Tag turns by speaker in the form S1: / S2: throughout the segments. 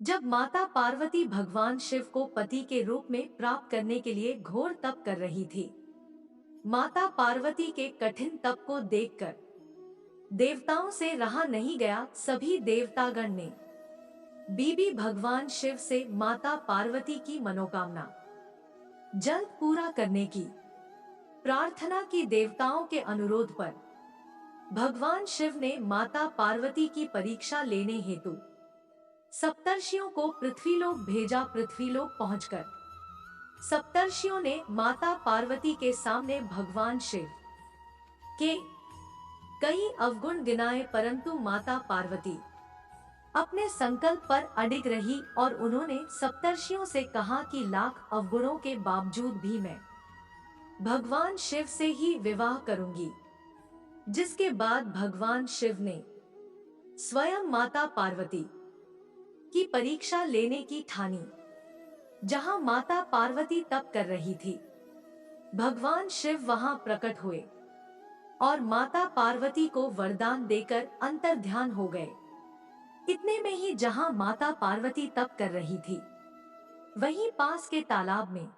S1: जब माता पार्वती भगवान शिव को पति के रूप में प्राप्त करने के लिए घोर तप कर रही थी। माता पार्वती के कठिन तप को देखकर देवताओं से रहा नहीं गया। सभी देवतागण ने बीबी भगवान शिव से माता पार्वती की मनोकामना जल्द पूरा करने की प्रार्थना की। देवताओं के अनुरोध पर भगवान शिव ने माता पार्वती की परीक्षा लेने हेतु सप्तर्षियों को पृथ्वीलोक भेजा। पृथ्वीलोक पहुंचकर सप्तर्षियों ने माता पार्वती के सामने भगवान शिव के कई अवगुण गिनाए, परंतु माता पार्वती अपने संकल्प पर अडिग रही और उन्होंने सप्तर्षियों से कहा कि लाख अवगुणों के बावजूद भी मैं भगवान शिव से ही विवाह करूंगी। जिसके बाद भगवान शिव ने स्वयं माता पार्वती की परीक्षा लेने की ठानी। जहां माता पार्वती तप कर रही थी, भगवान शिव वहां प्रकट हुए और माता पार्वती को वरदान देकर अंतर्ध्यान हो गए। इतने में ही जहां माता पार्वती तप कर रही थी, वहीं पास के तालाब में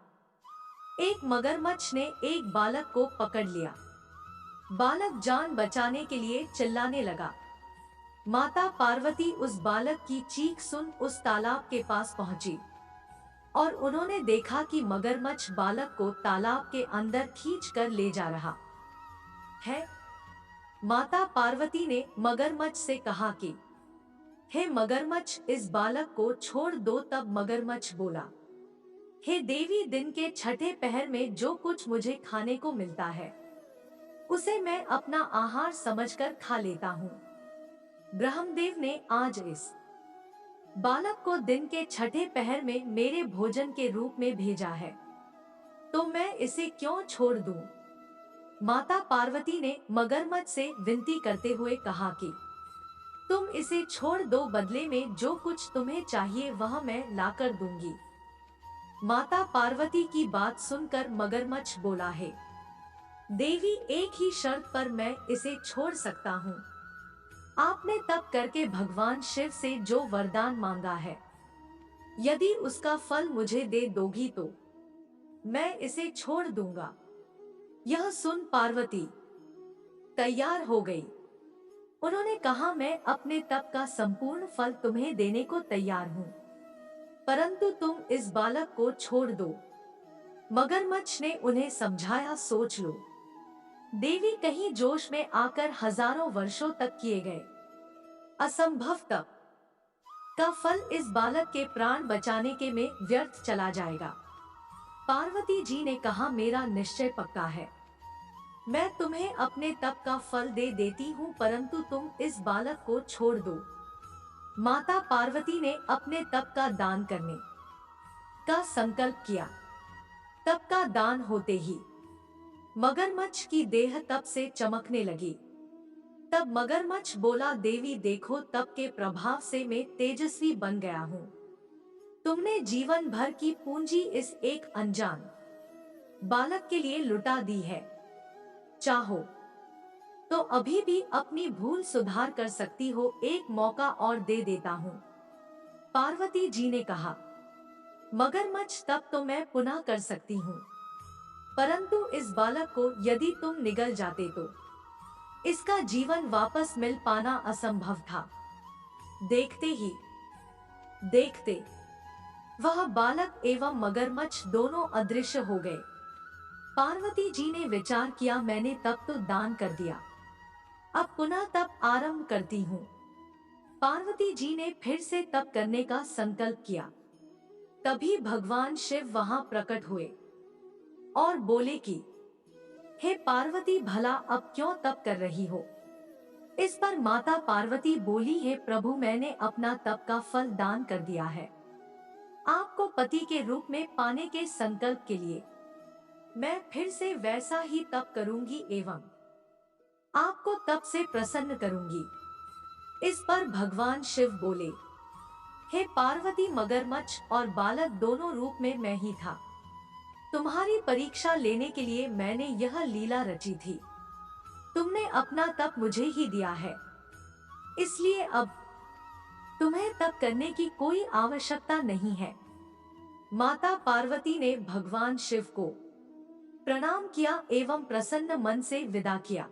S1: एक मगरमच्छ ने एक बालक को पकड़ लिया। बालक जान बचाने के लिए चिल्लाने लगा। माता पार्वती उस बालक की चीख सुन उस तालाब के पास पहुंची और उन्होंने देखा कि मगरमच्छ बालक को तालाब के अंदर खींच कर ले जा रहा है। माता पार्वती ने मगरमच्छ से कहा कि हे मगरमच्छ, इस बालक को छोड़ दो। तब मगरमच्छ बोला, हे देवी, दिन के छठे पहर में जो कुछ मुझे खाने को मिलता है उसे मैं अपना आहार समझकर खा लेता हूँ। ब्रह्मदेव ने आज इस बालक को दिन के छठे पहर में मेरे भोजन के रूप में भेजा है, तो मैं इसे क्यों छोड़ दूं? माता पार्वती ने मगरमच्छ से विनती करते हुए कहा कि तुम इसे छोड़ दो, बदले में जो कुछ तुम्हें चाहिए वह मैं लाकर दूंगी। माता पार्वती की बात सुनकर मगरमच्छ बोला, है देवी, एक ही शर्त पर मैं इसे छोड़ सकता हूँ। आपने तप करके भगवान शिव से जो वरदान मांगा है, यदि उसका फल मुझे दे दोगी तो मैं इसे छोड़ दूंगा। यह सुन पार्वती तैयार हो गई। उन्होंने कहा, मैं अपने तप का संपूर्ण फल तुम्हें देने को तैयार हूँ, परंतु तुम इस बालक को छोड़ दो। मगरमच्छ ने उन्हें समझाया, सोच लो देवी, कहीं जोश में आकर हजारों वर्षों तक किए गए असंभव तप का फल इस बालक के प्राण बचाने के में व्यर्थ चला जाएगा। पार्वती जी ने कहा, मेरा निश्चय पक्का है, मैं तुम्हें अपने तप का फल दे देती हूँ, परंतु तुम इस बालक को छोड़ दो। माता पार्वती ने अपने तप का दान करने का संकल्प किया। तप का दान होते ही मगरमच्छ की देह तप से चमकने लगी। तब मगरमच्छ बोला, देवी देखो, तप के प्रभाव से मैं तेजस्वी बन गया हूँ। तुमने जीवन भर की पूंजी इस एक अनजान बालक के लिए लुटा दी है। चाहो तो अभी भी अपनी भूल सुधार कर सकती हो, एक मौका और दे देता हूँ। पार्वती जी ने कहा, मगरमच्छ, तब तो मैं पुनः कर सकती हूँ, परंतु इस बालक को यदि तुम निगल जाते तो इसका जीवन वापस मिल पाना असंभव था। देखते ही देखते वह बालक एवं मगरमच्छ दोनों अदृश्य हो गए। पार्वती जी ने विचार किया, मैंने तप तो दान कर दिया, अब पुनः तप आरंभ करती हूँ। पार्वती जी ने फिर से तप करने का संकल्प किया। तभी भगवान शिव वहां प्रकट हुए और बोले कि हे पार्वती, भला अब क्यों तप कर रही हो? इस पर माता पार्वती बोली, हे प्रभु, मैंने अपना तप का फल दान कर दिया है। आपको पति के रूप में पाने के संकल्प के लिए मैं फिर से वैसा ही तप करूंगी एवं आपको तप से प्रसन्न करूंगी। इस पर भगवान शिव बोले, हे पार्वती, मगरमच्छ और बालक दोनों रूप में मैं ही था। तुम्हारी परीक्षा लेने के लिए मैंने यह लीला रची थी। तुमने अपना तप मुझे ही दिया है, इसलिए अब तुम्हें तप करने की कोई आवश्यकता नहीं है। माता पार्वती ने भगवान शिव को प्रणाम किया एवं प्रसन्न मन से विदा किया।